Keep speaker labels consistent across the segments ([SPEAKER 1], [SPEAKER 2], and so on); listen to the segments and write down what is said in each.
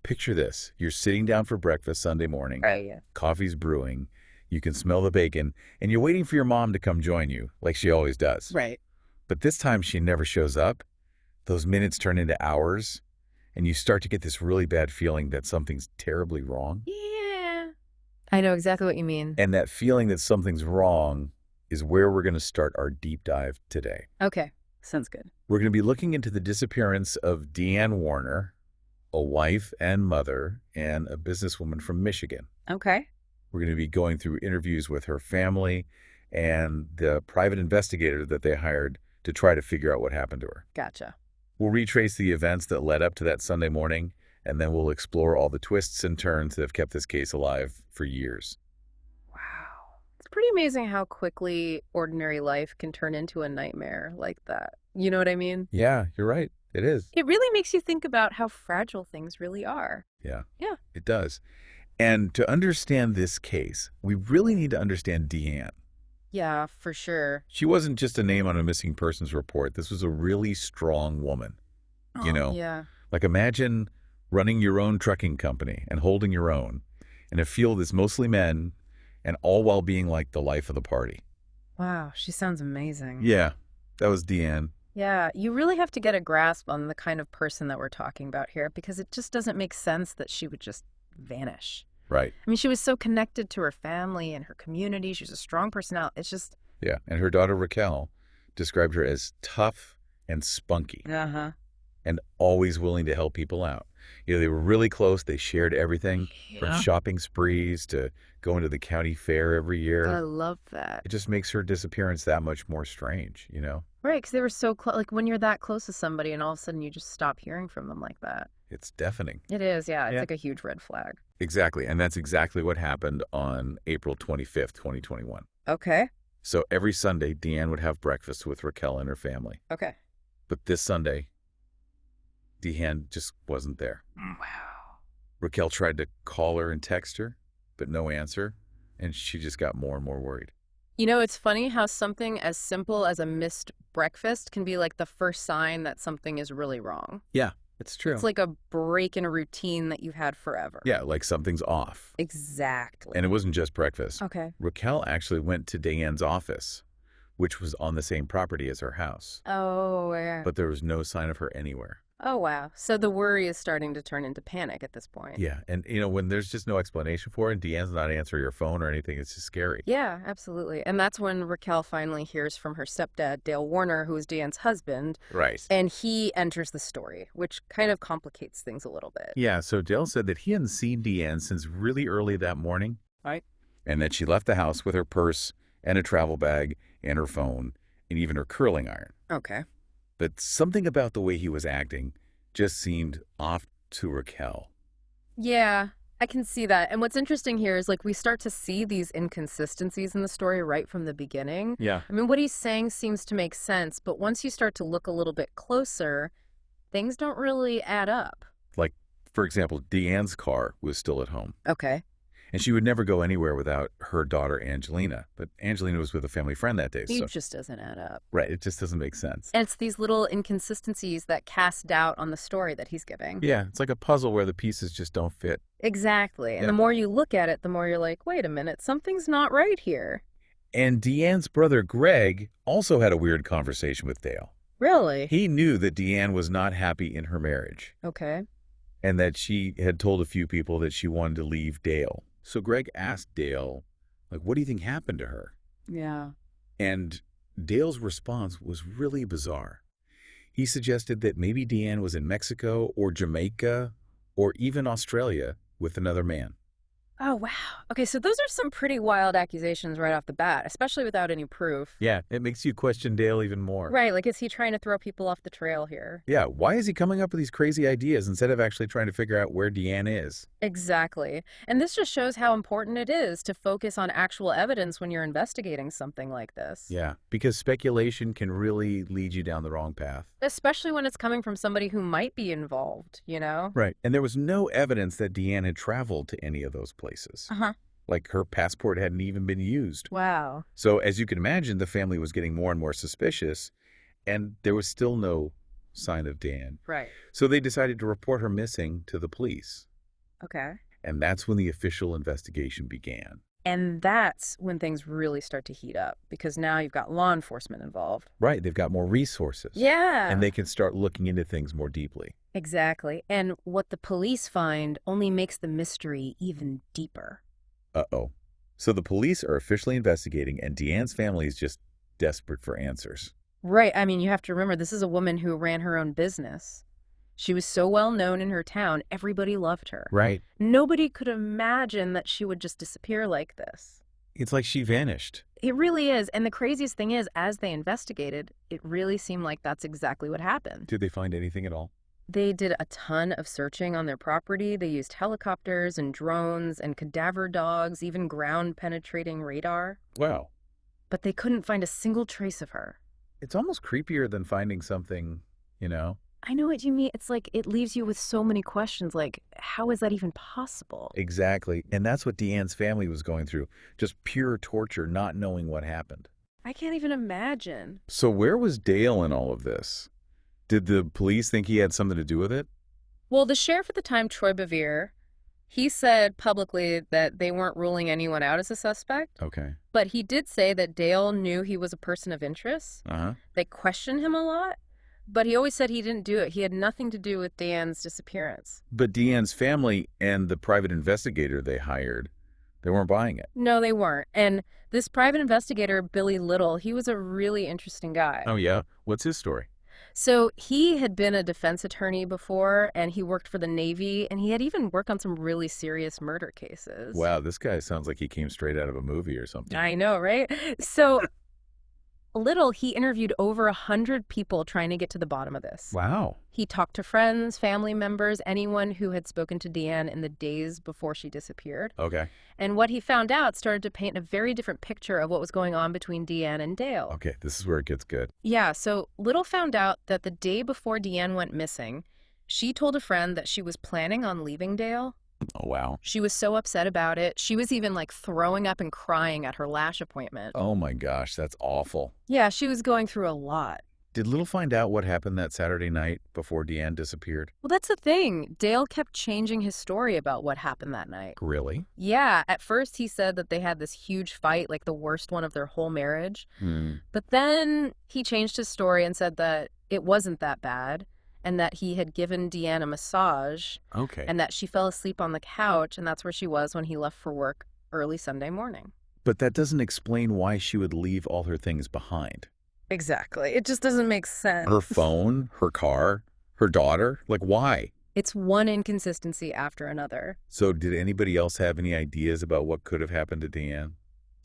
[SPEAKER 1] Picture this. You're sitting down for breakfast Sunday morning.
[SPEAKER 2] Right, yeah.
[SPEAKER 1] Coffee's brewing. You can smell the bacon, and you're waiting for your mom to come join you, like she always does.
[SPEAKER 2] Right.
[SPEAKER 1] But this time she never shows up. Those minutes turn into hours, and you start to get this really bad feeling that something's terribly wrong.
[SPEAKER 2] Yeah. I know exactly what you mean.
[SPEAKER 1] And that feeling that something's wrong is where we're going to start our deep dive today.
[SPEAKER 2] Okay. Sounds good.
[SPEAKER 1] We're going to be looking into the disappearance of Deianne Warner, a wife and mother, and a businesswoman from Michigan.
[SPEAKER 2] Okay.
[SPEAKER 1] We're going to be going through interviews with her family and the private investigator that they hired to try to figure out what happened to her.
[SPEAKER 2] Gotcha.
[SPEAKER 1] We'll retrace the events that led up to that Sunday morning, and then we'll explore all the twists and turns that have kept this case alive for years.
[SPEAKER 2] Wow. It's pretty amazing how quickly ordinary life can turn into a nightmare like that. You know what I mean?
[SPEAKER 1] Yeah, you're right. It is.
[SPEAKER 2] It really makes you think about how fragile things really are.
[SPEAKER 1] Yeah.
[SPEAKER 2] Yeah.
[SPEAKER 1] It does. And to understand this case, we really need to understand Deianne.
[SPEAKER 2] Yeah, for sure.
[SPEAKER 1] She wasn't just a name on a missing persons report. This was a really strong woman. You know,
[SPEAKER 2] Yeah.
[SPEAKER 1] like imagine running your own trucking company and holding your own in a field that's mostly men, and all while being like the life of the party.
[SPEAKER 2] Wow. She sounds amazing.
[SPEAKER 1] Yeah, that was Deianne.
[SPEAKER 2] Yeah, you really have to get a grasp on the kind of person that we're talking about here because it just doesn't make sense that she would just vanish.
[SPEAKER 1] Right.
[SPEAKER 2] I mean, she was so connected to her family and her community. She was a strong personality. It's just...
[SPEAKER 1] Yeah, and her daughter Raquel described her as tough and spunky
[SPEAKER 2] Uh-huh.
[SPEAKER 1] and always willing to help people out. You know, they were really close. They shared everything from
[SPEAKER 2] Yeah.
[SPEAKER 1] shopping sprees to going to the county fair every
[SPEAKER 2] I
[SPEAKER 1] year.
[SPEAKER 2] love that.
[SPEAKER 1] It just makes her disappearance that much more strange, you know?
[SPEAKER 2] Right, because they were so close. Like when you're that close to somebody and all of a sudden you just stop hearing from them like that.
[SPEAKER 1] It's deafening.
[SPEAKER 2] It is, yeah. It's
[SPEAKER 1] Yeah.
[SPEAKER 2] like a huge red flag.
[SPEAKER 1] Exactly. And that's exactly what happened on April 25th, 2021.
[SPEAKER 2] Okay.
[SPEAKER 1] So every Sunday, Deianne would have breakfast with Raquel and her family.
[SPEAKER 2] Okay.
[SPEAKER 1] But this Sunday, Deianne just wasn't there.
[SPEAKER 2] Wow.
[SPEAKER 1] Raquel tried to call her and text her, but no answer, and she just got more and more worried.
[SPEAKER 2] You know, it's funny how something as simple as a missed breakfast can be like the first sign that something is really wrong.
[SPEAKER 1] Yeah, it's true.
[SPEAKER 2] It's like a break in a routine that you've had forever.
[SPEAKER 1] Yeah, like something's off.
[SPEAKER 2] Exactly.
[SPEAKER 1] And it wasn't just breakfast.
[SPEAKER 2] Okay.
[SPEAKER 1] Raquel actually went to Deianne's office, which was on the same property as her house.
[SPEAKER 2] Oh, yeah.
[SPEAKER 1] But there was no sign of her anywhere.
[SPEAKER 2] Oh, wow. So the worry is starting to turn into panic at this point.
[SPEAKER 1] Yeah, and you know, when there's just no explanation for it, Deianne's not answering your phone or anything, it's just scary.
[SPEAKER 2] Yeah, absolutely. And that's when Raquel finally hears from her stepdad, Dale Warner, who is Deianne's husband,
[SPEAKER 1] Right.
[SPEAKER 2] and he enters the story, which kind of complicates things a little bit.
[SPEAKER 1] Yeah, so Dale said that he hadn't seen Deianne since really early that morning.
[SPEAKER 2] Right.
[SPEAKER 1] And that she left the house with her purse and a travel bag and her phone and even her curling iron.
[SPEAKER 2] Okay.
[SPEAKER 1] But something about the way he was acting just seemed off to Raquel.
[SPEAKER 2] Yeah, I can see that. And what's interesting here is like we start to see these inconsistencies in the story right from the beginning.
[SPEAKER 1] Yeah.
[SPEAKER 2] I mean, what he's saying seems to make sense, but once you start to look a little bit closer, things don't really add up.
[SPEAKER 1] Like, for example, Deianne's car was still at home.
[SPEAKER 2] Okay.
[SPEAKER 1] And she would never go anywhere without her daughter, Angelina. But Angelina was with a family friend that day.
[SPEAKER 2] It
[SPEAKER 1] So,
[SPEAKER 2] just doesn't add up.
[SPEAKER 1] right, it just doesn't make sense.
[SPEAKER 2] And it's these little inconsistencies that cast doubt on the story that he's giving.
[SPEAKER 1] Yeah, it's like a puzzle where the pieces just don't fit.
[SPEAKER 2] Exactly. And
[SPEAKER 1] Yeah.
[SPEAKER 2] the more you look at it, the more you're like, wait a minute, something's not right here.
[SPEAKER 1] And Deianne's brother, Greg, also had a weird conversation with Dale.
[SPEAKER 2] Really?
[SPEAKER 1] He knew that Deianne was not happy in her marriage
[SPEAKER 2] Okay.
[SPEAKER 1] and that she had told a few people that she wanted to leave Dale. So Greg asked Dale, like, what do you think happened to her?
[SPEAKER 2] Yeah.
[SPEAKER 1] And Dale's response was really bizarre. He suggested that maybe Deianne was in Mexico or Jamaica or even Australia with another man.
[SPEAKER 2] Oh, wow. Okay, so those are some pretty wild accusations right off the bat, especially without any proof.
[SPEAKER 1] Yeah, it makes you question Dale even more.
[SPEAKER 2] Right, like is he trying to throw people off the trail here?
[SPEAKER 1] Yeah, why is he coming up with these crazy ideas instead of actually trying to figure out where Deianne is?
[SPEAKER 2] Exactly. And this just shows how important it is to focus on actual evidence when you're investigating something like this.
[SPEAKER 1] Yeah, because speculation can really lead you down the wrong path.
[SPEAKER 2] Especially when it's coming from somebody who might be involved, you know?
[SPEAKER 1] Right, and there was no evidence that Deianne had traveled to any of those places.
[SPEAKER 2] Uh-huh.
[SPEAKER 1] Like her passport hadn't even been used.
[SPEAKER 2] Wow.
[SPEAKER 1] So as you can imagine, the family was getting more and more suspicious, and there was still no sign of Deianne.
[SPEAKER 2] Right.
[SPEAKER 1] So they decided to report her missing to the police.
[SPEAKER 2] Okay.
[SPEAKER 1] And that's when the official investigation began.
[SPEAKER 2] And that's when things really start to heat up because now you've got law enforcement involved.
[SPEAKER 1] Right, they've got more resources. And
[SPEAKER 2] Yeah.
[SPEAKER 1] they can start looking into things more deeply.
[SPEAKER 2] Exactly. And what the police find only makes the mystery even deeper.
[SPEAKER 1] Uh-oh. So the police are officially investigating, and Deianne's family is just desperate for answers.
[SPEAKER 2] Right. I mean, you have to remember, this is a woman who ran her own business. She was so well known in her town, everybody loved her.
[SPEAKER 1] Right.
[SPEAKER 2] Nobody could imagine that she would just disappear like this.
[SPEAKER 1] It's like she vanished.
[SPEAKER 2] It really is. And the craziest thing is, as they investigated, it really seemed like that's exactly what happened.
[SPEAKER 1] Did they find anything at all?
[SPEAKER 2] They did a ton of searching on their property. They used helicopters and drones and cadaver dogs, even ground-penetrating radar.
[SPEAKER 1] Wow.
[SPEAKER 2] But they couldn't find a single trace of her.
[SPEAKER 1] It's almost creepier than finding something, you know?
[SPEAKER 2] I know what you mean. It's like it leaves you with so many questions, like, how is that even possible?
[SPEAKER 1] Exactly. And that's what Deianne's family was going through. Just pure torture, not knowing what happened.
[SPEAKER 2] I can't even imagine.
[SPEAKER 1] So where was Dale in all of this? Did the police think he had something to do with it?
[SPEAKER 2] Well, the sheriff at the time, Troy Bevere, he said publicly that they weren't ruling anyone out as a suspect.
[SPEAKER 1] Okay.
[SPEAKER 2] But he did say that Dale knew he was a person of interest.
[SPEAKER 1] Uh-huh.
[SPEAKER 2] They questioned him a lot, but he always said he didn't do it. He had nothing to do with Deianne's disappearance.
[SPEAKER 1] But Deianne's family and the private investigator they hired, they weren't buying it.
[SPEAKER 2] No, they weren't. And this private investigator, Billy Little, he was a really interesting guy.
[SPEAKER 1] Oh, yeah? What's his story?
[SPEAKER 2] So he had been a defense attorney before, and he worked for the Navy, and he had even worked on some really serious murder cases.
[SPEAKER 1] Wow, this guy sounds like he came straight out of a movie or something.
[SPEAKER 2] I know, right? So Little, he interviewed over 100 people trying to get to the bottom of this.
[SPEAKER 1] Wow.
[SPEAKER 2] He talked to friends, family members, anyone who had spoken to Deianne in the days before she disappeared.
[SPEAKER 1] Okay.
[SPEAKER 2] And what he found out started to paint a very different picture of what was going on between Deianne and Dale.
[SPEAKER 1] Okay, this is where it gets good.
[SPEAKER 2] Yeah, so Little found out that the day before Deianne went missing, she told a friend that she was planning on leaving Dale.
[SPEAKER 1] Oh, wow.
[SPEAKER 2] She was so upset about it. She was even like throwing up and crying at her lash appointment.
[SPEAKER 1] Oh, my gosh, that's awful.
[SPEAKER 2] Yeah, she was going through a lot.
[SPEAKER 1] Did Little find out what happened that Saturday night before Deianne disappeared?
[SPEAKER 2] Well, that's the thing. Dale kept changing his story about what happened that night.
[SPEAKER 1] Really?
[SPEAKER 2] Yeah, at first he said that they had this huge fight, like the worst one of their whole marriage.
[SPEAKER 1] Hmm.
[SPEAKER 2] But then he changed his story and said that it wasn't that bad, and that he had given Deianne a massage,
[SPEAKER 1] Okay.
[SPEAKER 2] and that she fell asleep on the couch, and that's where she was when he left for work early Sunday morning.
[SPEAKER 1] But that doesn't explain why she would leave all her things behind.
[SPEAKER 2] Exactly. It just doesn't make sense.
[SPEAKER 1] Her phone, her car, her daughter? Like, why?
[SPEAKER 2] It's one inconsistency after another.
[SPEAKER 1] So did anybody else have any ideas about what could have happened to Deianne?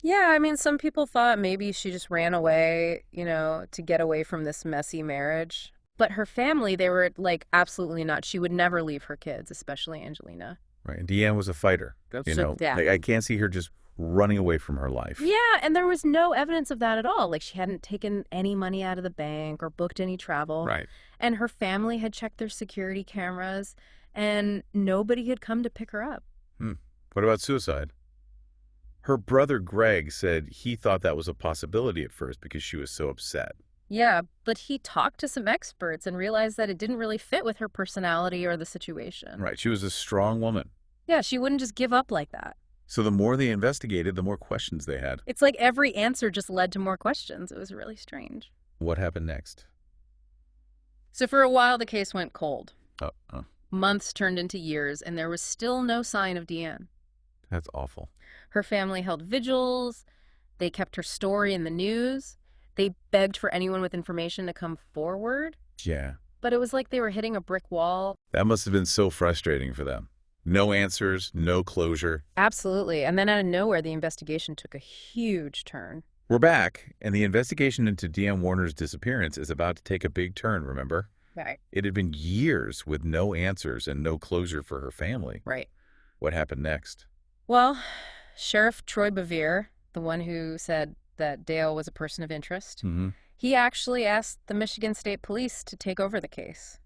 [SPEAKER 2] Yeah, I mean, some people thought maybe she just ran away, to get away from this messy marriage. But her family, they were like, absolutely not. She would never leave her kids, especially Angelina.
[SPEAKER 1] Right. And Deianne was a fighter.
[SPEAKER 2] Yeah.
[SPEAKER 1] Like, I can't see her just running away from her life.
[SPEAKER 2] Yeah, and there was no evidence of that at all. Like, she hadn't taken any money out of the bank or booked any travel.
[SPEAKER 1] Right.
[SPEAKER 2] And her family had checked their security cameras, and nobody had come to pick her up.
[SPEAKER 1] What about suicide? Her brother Greg said he thought that was a possibility at first because she was so upset.
[SPEAKER 2] Yeah, but he talked to some experts and realized that it didn't really fit with her personality or the situation.
[SPEAKER 1] Right. She was a strong woman.
[SPEAKER 2] Yeah, she wouldn't just give up like that.
[SPEAKER 1] So the more they investigated, the more questions they had.
[SPEAKER 2] It's like every answer just led to more questions. It was really strange.
[SPEAKER 1] What happened next?
[SPEAKER 2] So for a while, the case went cold.
[SPEAKER 1] Oh,
[SPEAKER 2] Months turned into years, and there was still no sign of Deianne.
[SPEAKER 1] that's awful.
[SPEAKER 2] Her family held vigils. They kept her story in the news. They begged for anyone with information to come forward.
[SPEAKER 1] Yeah.
[SPEAKER 2] But it was like they were hitting a brick wall.
[SPEAKER 1] That must have been so frustrating for them. No answers, no closure.
[SPEAKER 2] Absolutely. And then out of nowhere, the investigation took a huge turn.
[SPEAKER 1] We're back, and the investigation into Deianne Warner's disappearance is about to take a big turn, remember?
[SPEAKER 2] Right.
[SPEAKER 1] It had been years with no answers and no closure for her family.
[SPEAKER 2] Right.
[SPEAKER 1] What happened next?
[SPEAKER 2] Well, Sheriff Troy Bevere, the one who said that Dale was a person of interest, he actually asked the Michigan State Police to take over the case.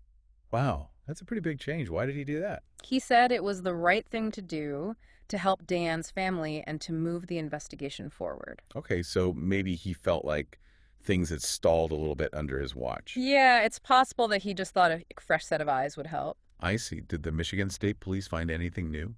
[SPEAKER 1] Wow, that's a pretty big change. Why did he do that?
[SPEAKER 2] He said it was the right thing to do to help Deianne's family and to move the investigation forward.
[SPEAKER 1] Okay, so maybe he felt like things had stalled a little bit under his watch.
[SPEAKER 2] Yeah, it's possible that he just thought a fresh set of eyes would help.
[SPEAKER 1] I see. Did the Michigan State Police find anything new?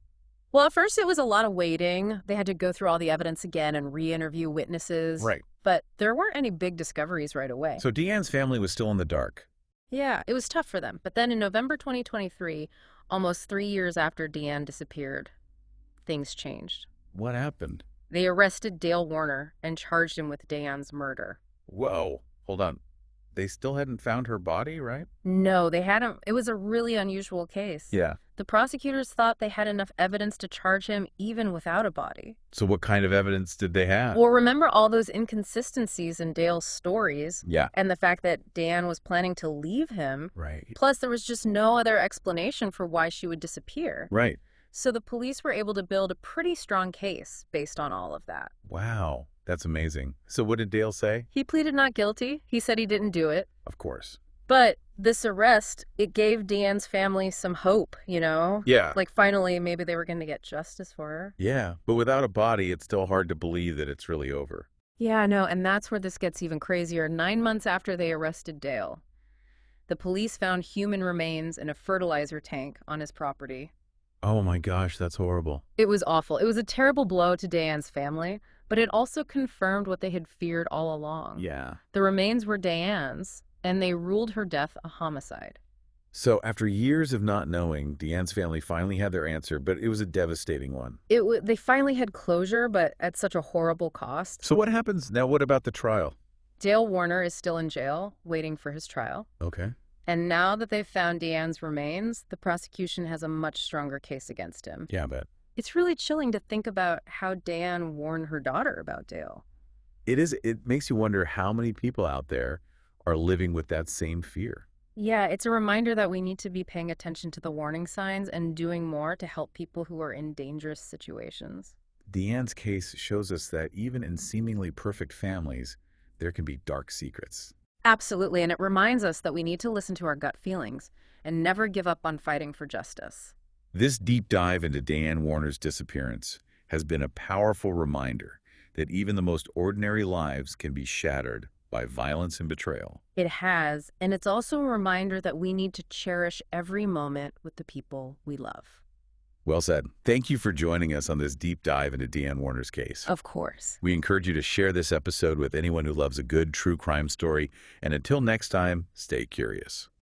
[SPEAKER 2] Well, at first it was a lot of waiting. They had to go through all the evidence again and re-interview witnesses.
[SPEAKER 1] Right.
[SPEAKER 2] But there weren't any big discoveries right away.
[SPEAKER 1] So Deianne's family was still in the dark.
[SPEAKER 2] Yeah, it was tough for them. But then in November 2023, almost 3 years after Deianne disappeared, things changed.
[SPEAKER 1] What happened?
[SPEAKER 2] They arrested Dale Warner and charged him with Deianne's murder.
[SPEAKER 1] Whoa. Hold on. They still hadn't found her body, right?
[SPEAKER 2] No, they hadn't. It was a really unusual case.
[SPEAKER 1] Yeah.
[SPEAKER 2] The prosecutors thought they had enough evidence to charge him even without a body.
[SPEAKER 1] So what kind of evidence did they have?
[SPEAKER 2] Well, remember all those inconsistencies in Dale's stories
[SPEAKER 1] Yeah.
[SPEAKER 2] and the fact that Deianne was planning to leave him.
[SPEAKER 1] Right.
[SPEAKER 2] Plus, there was just no other explanation for why she would disappear.
[SPEAKER 1] Right.
[SPEAKER 2] So the police were able to build a pretty strong case based on all of that.
[SPEAKER 1] Wow. That's amazing. So what did Dale say?
[SPEAKER 2] He pleaded not guilty. He said he didn't do it.
[SPEAKER 1] Of course.
[SPEAKER 2] But this arrest, it gave Deianne's family some hope, you know?
[SPEAKER 1] Yeah.
[SPEAKER 2] Like finally, maybe they were going to get justice for her.
[SPEAKER 1] Yeah. But without a body, it's still hard to believe that it's really over.
[SPEAKER 2] Yeah, I know. And that's where this gets even crazier. 9 months after they arrested Dale, the police found human remains in a fertilizer tank on his property.
[SPEAKER 1] Oh my gosh, that's horrible.
[SPEAKER 2] It was awful. It was a terrible blow to Deianne's family, but it also confirmed what they had feared all along.
[SPEAKER 1] Yeah.
[SPEAKER 2] The remains were Deianne's, and they ruled her death a homicide.
[SPEAKER 1] So after years of not knowing, Deianne's family finally had their answer, but it was a devastating one.
[SPEAKER 2] They finally had closure, but at such a horrible cost.
[SPEAKER 1] So what happens now? What about the trial?
[SPEAKER 2] Dale Warner is still in jail, waiting for his trial.
[SPEAKER 1] Okay.
[SPEAKER 2] And now that they've found Deianne's remains, the prosecution has a much stronger case against him.
[SPEAKER 1] Yeah, I bet.
[SPEAKER 2] It's really chilling to think about how Deianne warned her daughter about Dale.
[SPEAKER 1] It is. It makes you wonder how many people out there are living with that same fear.
[SPEAKER 2] Yeah, it's a reminder that we need to be paying attention to the warning signs and doing more to help people who are in dangerous situations.
[SPEAKER 1] Deianne's case shows us that even in seemingly perfect families, there can be dark secrets.
[SPEAKER 2] Absolutely, and it reminds us that we need to listen to our gut feelings and never give up on fighting for justice.
[SPEAKER 1] This deep dive into Deianne Warner's disappearance has been a powerful reminder that even the most ordinary lives can be shattered by violence and betrayal.
[SPEAKER 2] It has, and it's also a reminder that we need to cherish every moment with the people we love.
[SPEAKER 1] Well said. Thank you for joining us on this deep dive into Deianne Warner's case.
[SPEAKER 2] Of course.
[SPEAKER 1] We encourage you to share this episode with anyone who loves a good true crime story. And until next time, stay curious.